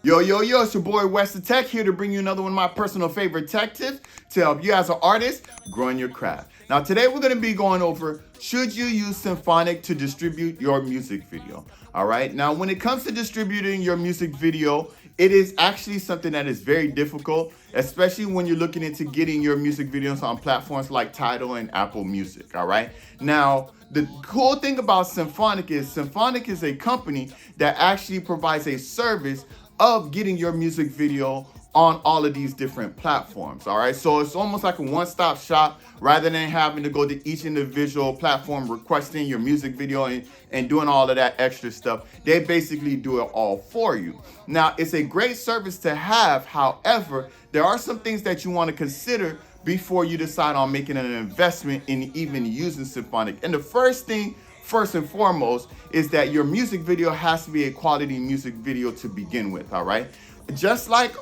Yo, it's your boy Wes the Tech here to bring you another one of my personal favorite tech tips to help you as an artist grow in your craft. Now today we're going to be going over, should you use Symphonic to distribute your music video? All right, now when it comes to distributing your music video, it is actually something that is very difficult, especially when you're looking into getting your music videos on platforms like Tidal and Apple Music. All right, now the cool thing about Symphonic is a company that actually provides a service of getting your music video on all of these different platforms. All right, so it's almost like a one-stop shop rather than having to go to each individual platform requesting your music video and doing all of that extra stuff. They basically do it all for you. Now, it's a great service to have. However, there are some things that you want to consider before you decide on making an investment in even using Symphonic. And the first and foremost, is that your music video has to be a quality music video to begin with. All right, just like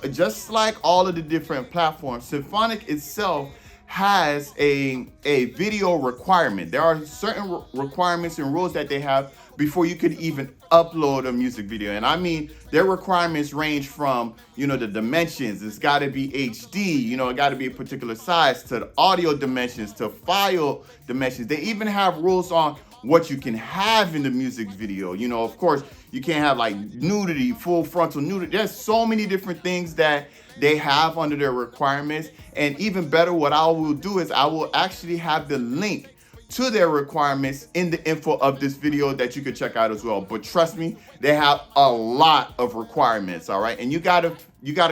all of the different platforms, Symphonic itself has a video requirement. There are certain requirements and rules that they have before you could even upload a music video. And I mean, their requirements range from, the dimensions. It's got to be HD, it got to be a particular size, to the audio dimensions, to file dimensions. They even have rules on what you can have in the music video. Of course, you can't have like nudity, full frontal nudity. There's so many different things that they have under their requirements. And even better, what I will do is I will actually have the link to their requirements in the info of this video that you could check out as well. But trust me, they have a lot of requirements, all right? And you gotta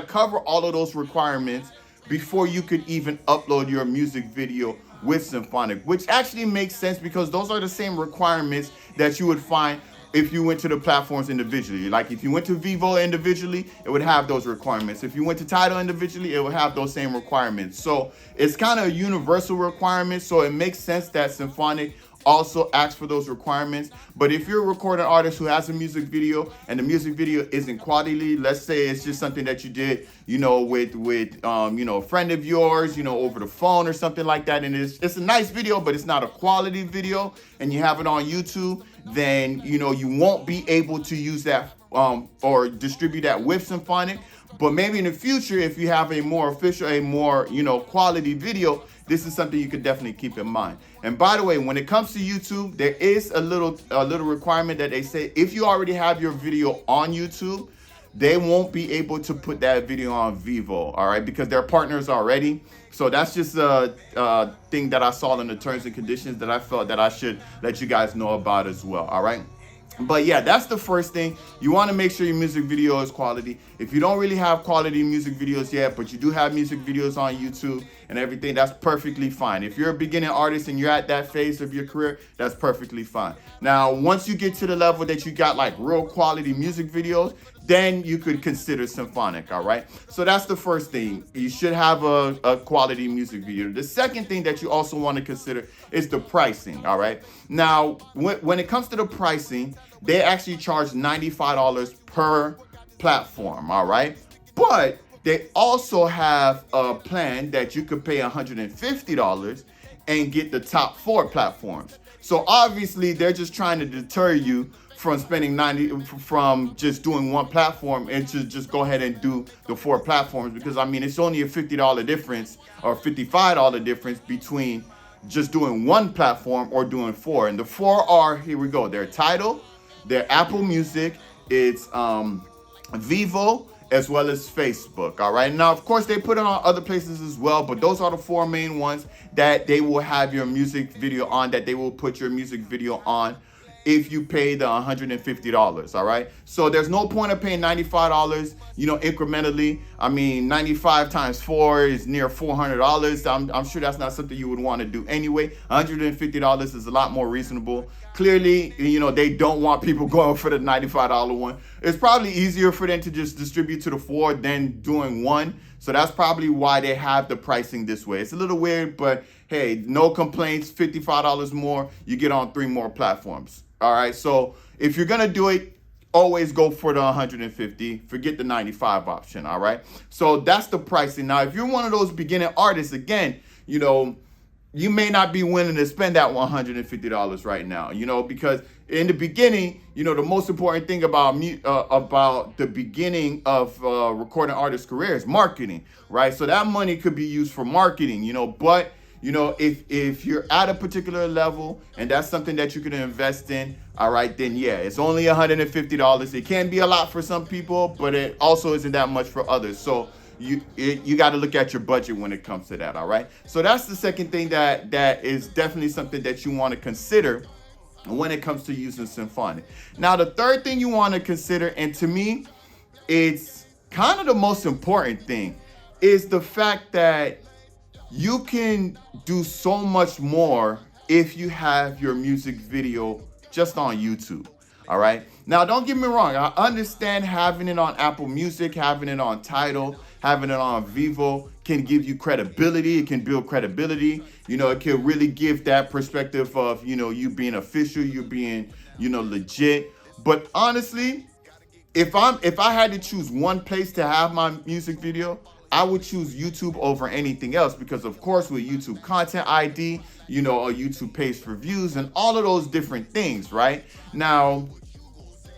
cover all of those requirements before you could even upload your music video with Symphonic, which actually makes sense because those are the same requirements that you would find if you went to the platforms individually. Like if you went to Vivo individually, it would have those requirements. If you went to Tidal individually, it would have those same requirements. So it's kind of a universal requirement. So it makes sense that Symphonic also asks for those requirements. But if you're a recording artist who has a music video and the music video isn't quality, let's say it's just something that you did, with a friend of yours, over the phone or something like that, and it's a nice video, but it's not a quality video, and you have it on YouTube, then you won't be able to use that or distribute that with Symphonic. But maybe in the future, if you have a more official, a more quality video, this is something you could definitely keep in mind. And by the way, when it comes to YouTube, there is a little requirement that they say if you already have your video on YouTube, they won't be able to put that video on Vivo, all right, because they're partners already. So that's just a thing that I saw in the terms and conditions that I felt that I should let you guys know about as well, all right? But yeah, that's the first thing. You want to make sure your music video is quality. If you don't really have quality music videos yet, but you do have music videos on YouTube and everything, that's perfectly fine. If you're a beginning artist and you're at that phase of your career, that's perfectly fine. Now, once you get to the level that you got like real quality music videos, then you could consider Symphonic, all right? So that's the first thing. You should have a quality music video. The second thing that you also want to consider is the pricing, all right? Now, when it comes to the pricing, they actually charge $95 per platform, all right? But they also have a plan that you could pay $150 and get the top 4 platforms. So obviously, they're just trying to deter you from spending from just doing one platform and to just go ahead and do the 4 platforms, because I mean it's only a $50 difference or $55 difference between just doing one platform or doing 4. And the 4 are, here we go, they're Tidal, they're Apple Music, it's Vivo, as well as Facebook. All right, now of course they put it on other places as well, but those are the 4 main ones that they will have your music video on, that they will put your music video on if you pay the $150, all right? So there's no point of paying $95, incrementally. I mean, 95 times 4 is near $400. I'm sure that's not something you would want to do anyway. $150 is a lot more reasonable. Clearly, they don't want people going for the $95 one. It's probably easier for them to just distribute to the 4 than doing one. So that's probably why they have the pricing this way. It's a little weird, but hey, no complaints, $55 more, you get on 3 more platforms. All right, so if you're gonna do it, always go for the 150, forget the 95 option, all right? So that's the pricing. Now, if you're one of those beginning artists, again, you may not be willing to spend that $150 right now, because in the beginning, you know, the most important thing about the beginning of recording artist career is marketing, right? So that money could be used for marketing, you know, but you know, if you're at a particular level and that's something that you can invest in, all right, then yeah, it's only $150. It can be a lot for some people, but it also isn't that much for others. So you got to look at your budget when it comes to that, all right? So that's the second thing that is definitely something that you want to consider when it comes to using Symphonic. Now, the third thing you want to consider, and to me, it's kind of the most important thing, is the fact that you can do so much more if you have your music video just on YouTube. All right. Now, don't get me wrong. I understand having it on Apple Music, having it on Tidal, having it on Vivo can give you credibility. It can build credibility. You know, it can really give that perspective of, you know, you being official, you being, you know, legit. But honestly, if I had to choose one place to have my music video, I would choose YouTube over anything else, because of course with YouTube Content ID, you know, a YouTube page for views and all of those different things, right? Now,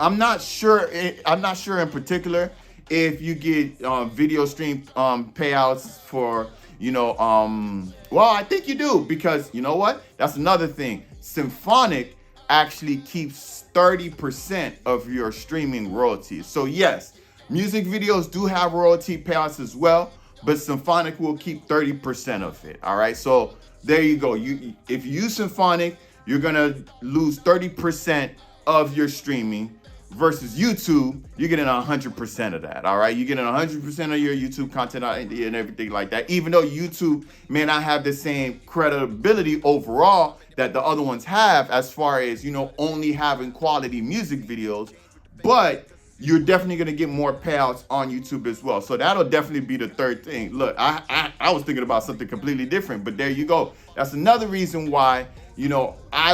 I'm not sure in particular if you get video stream payouts for, you know, well, I think you do, because you know what? That's another thing. Symphonic actually keeps 30% of your streaming royalties. So yes, music videos do have royalty payouts as well, but Symphonic will keep 30% of it. All right, so there you go. If you use Symphonic, you're gonna lose 30% of your streaming, versus YouTube, you're getting 100% of that. All right, you're getting 100% of your YouTube content and everything like that. Even though YouTube may not have the same credibility overall that the other ones have, as far as, you know, only having quality music videos, but you're definitely going to get more payouts on YouTube as well. So that'll definitely be the third thing. Look, I was thinking about something completely different, but there you go. That's another reason why, you know, I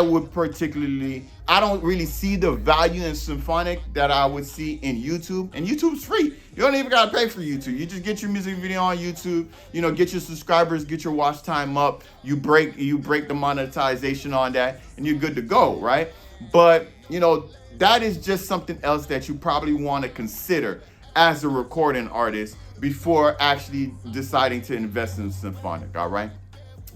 don't really see the value in Symphonic that I would see in YouTube. And YouTube's free. You don't even gotta pay for YouTube. You just get your music video on YouTube, you know, get your subscribers, get your watch time up, you break the monetization on that, and you're good to go, right? But, you know, that is just something else that you probably want to consider as a recording artist before actually deciding to invest in Symphonic, all right?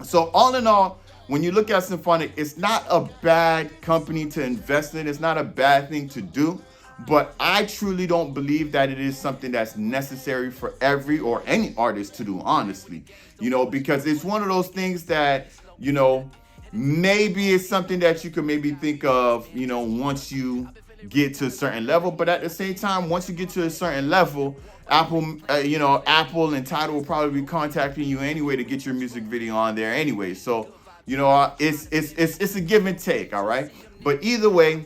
So all in all, when you look at Symphonic, it's not a bad company to invest in. It's not a bad thing to do, but I truly don't believe that it is something that's necessary for every or any artist to do, honestly, you know, because it's one of those things that, you know, maybe it's something that you could maybe think of, you know, once you get to a certain level. But at the same time, once you get to a certain level, Apple and Tidal will probably be contacting you anyway to get your music video on there anyway. So, you know, it's a give and take, all right? But either way,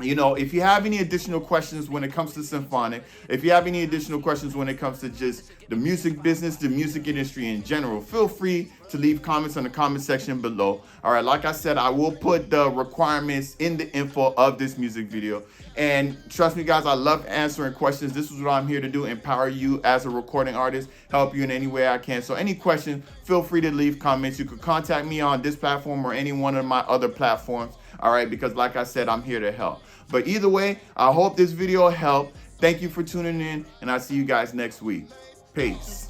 you know, if you have any additional questions when it comes to Symphonic, if you have any additional questions when it comes to just the music business, the music industry in general, feel free to leave comments on the comment section below. All right, like I said, I will put the requirements in the info of this music video. And trust me, guys, I love answering questions. This is what I'm here to do, empower you as a recording artist, help you in any way I can. So any questions, feel free to leave comments. You could contact me on this platform or any one of my other platforms. All right, because like I said, I'm here to help. But either way, I hope this video helped. Thank you for tuning in, and I'll see you guys next week. Peace.